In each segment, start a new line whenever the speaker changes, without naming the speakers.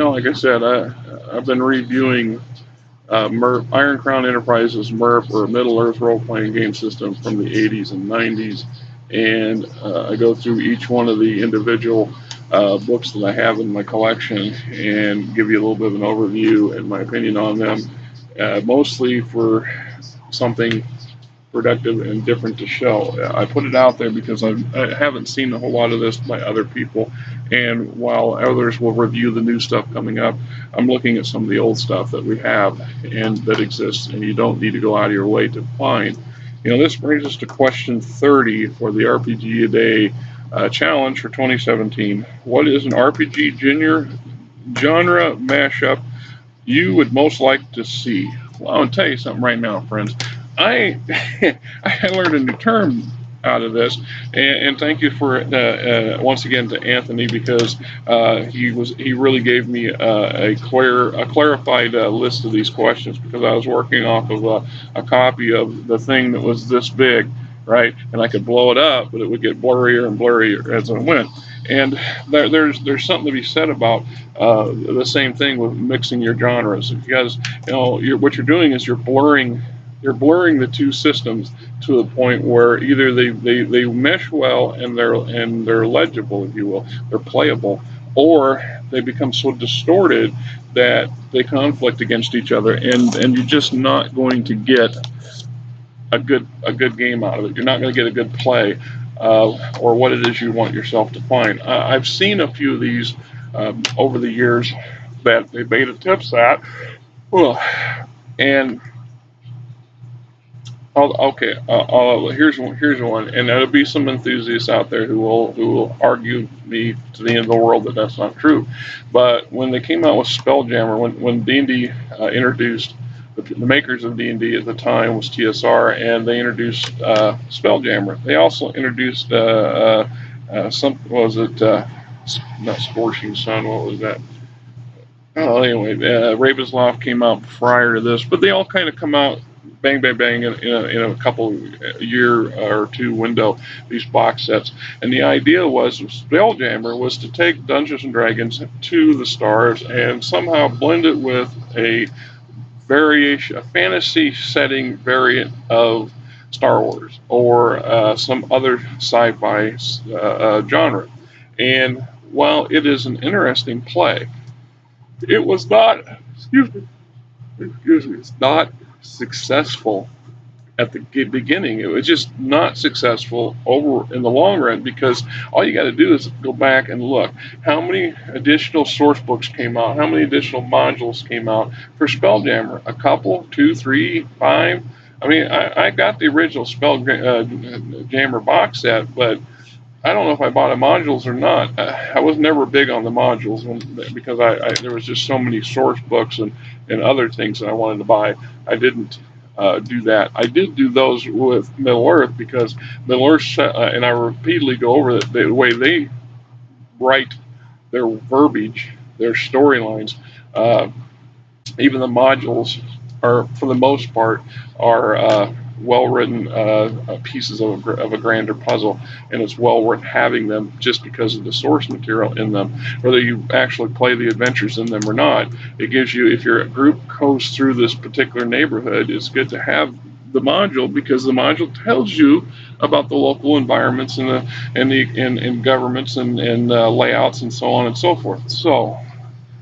Like I said, I've been reviewing Iron Crown Enterprises MERP, or Middle Earth role playing game system, from the 80s and 90s, and I go through each one of the individual books that I have in my collection and give you a little bit of an overview and my opinion on them, mostly for something productive and different to show. I put it out there because I haven't seen a whole lot of this by other people, and while others will review the new stuff coming up, I'm looking at some of the old stuff that we have and that exists, and you don't need to go out of your way to find. This brings us to question 30 for the RPG a Day challenge for 2017. What is an RPG genre mashup you would most like to see? Well, I'm going to tell you something right now, friends. I I learned a new term out of this, and thank you for once again to Anthony, because he really gave me a clarified list of these questions, because I was working off of a copy of the thing that was this big, right, and I could blow it up, but it would get blurrier and blurrier as I went. And there's something to be said about the same thing with mixing your genres. If you guys, what you're doing is you're blurring the two systems to the point where either they mesh well and they're legible, if you will, they're playable, or they become so distorted that they conflict against each other, and you're just not going to get a good game out of it. You're not going to get a good play, or what it is you want yourself to find. I've seen a few of these over the years that they beta tips at, well, and okay, here's one, and there'll be some enthusiasts out there who will argue me to the end of the world that that's not true. But when they came out with Spelljammer, when D&D introduced, the makers of D&D at the time was TSR, and they introduced Spelljammer. They also introduced some, what was it, not Scorching Sun, what was that? Oh, anyway, Ravensloft came out prior to this, but they all kind of come out bang, bang, bang in a couple year or two window, these box sets. And the idea was, Spelljammer was to take Dungeons and Dragons to the stars and somehow blend it with a variation, a fantasy setting variant of Star Wars, or some other sci-fi genre. And while it is an interesting play, it was not, it's not successful at the beginning. It was just not successful over in the long run, because all you got to do is go back and look how many additional source books came out, how many additional modules came out for Spelljammer. A couple, two, three, five. I mean, I got the original Spelljammer box set, but I don't know if I bought the modules or not. I was never big on the modules because there was just so many source books and other things that I wanted to buy. I didn't do that. I did do those with Middle Earth, because Middle Earth, and I repeatedly go over the way they write their verbiage, their storylines. Even the modules are, for the most part, are well-written pieces of a grander puzzle, and it's well worth having them just because of the source material in them. Whether you actually play the adventures in them or not, it gives you, if your group goes through this particular neighborhood, it's good to have the module, because the module tells you about the local environments and governments and layouts and so on and so forth.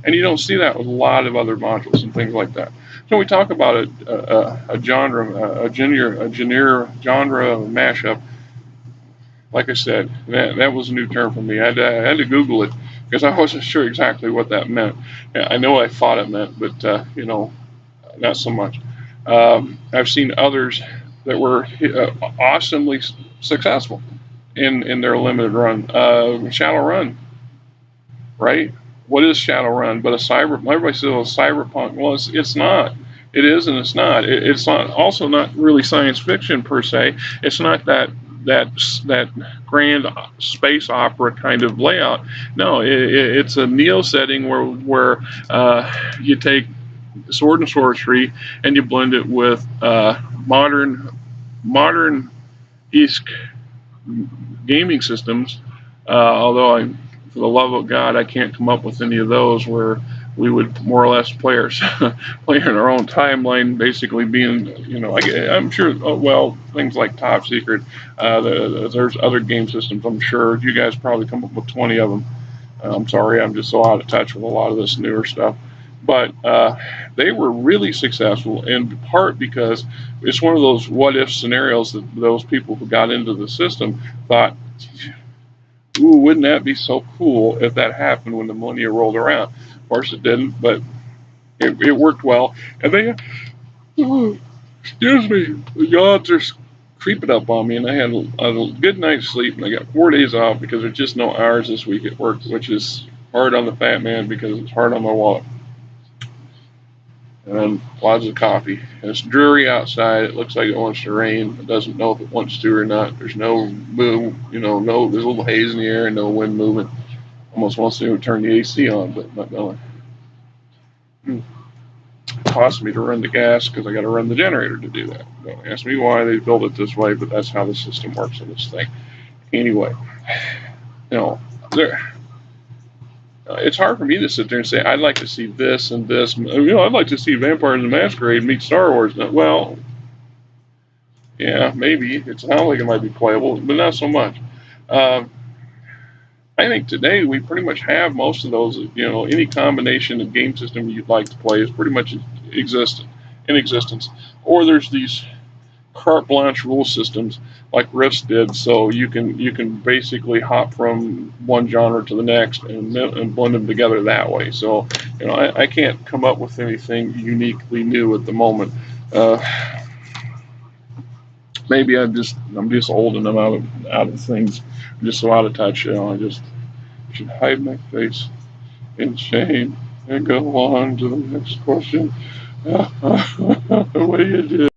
And you don't see that with a lot of other modules and things like that. So we talk about a genre mashup. Like I said, that was a new term for me. I had to Google it, because I wasn't sure exactly what that meant. I know I thought it meant, but not so much. I've seen others that were awesomely successful in their limited run. Shadowrun, right? What is Shadowrun but a everybody says, well, cyberpunk. Well, it's not. It is and it's not. It's not, also not really science fiction per se. It's not that grand space opera kind of layout. No, it's a neo setting where you take sword and sorcery and you blend it with modern-esque gaming systems. Although for the love of God, I can't come up with any of those where we would more or less play our play in our own timeline, basically being, I'm sure. Oh, well, things like Top Secret. There's other game systems. I'm sure you guys probably come up with 20 of them. I'm sorry, I'm just so out of touch with a lot of this newer stuff. But they were really successful, in part because it's one of those what if scenarios that those people who got into the system thought, ooh, wouldn't that be so cool if that happened when the millennia rolled around? Of course, it didn't, but it worked well. And they, oh, excuse me, the gods are creeping up on me, and I had a good night's sleep, and I got 4 days off because there's just no hours this week at work, which is hard on the fat man because it's hard on my wallet. And then lots of coffee. And it's dreary outside. It looks like it wants to rain. It doesn't know if it wants to or not. There's no boom, there's a little haze in the air and no wind moving. Almost wants to turn the AC on, but not going. It costs me to run the gas because I got to run the generator to do that. Don't ask me why they built it this way, but that's how the system works on this thing. Anyway, there. It's hard for me to sit there and say I'd like to see this and this. I'd like to see Vampires the Masquerade meet Star Wars. Well, yeah, maybe it sounds like it might be playable, but not so much. I think today we pretty much have most of those. Any combination of game system you'd like to play is pretty much in existence. Or there's these carte blanche rule systems like Rifts did, so you can basically hop from one genre to the next and blend them together that way. So I can't come up with anything uniquely new at the moment. Maybe I'm just old and I'm out of things. I'm just so out of touch. I just should hide my face in shame and go on to the next question. What do you do?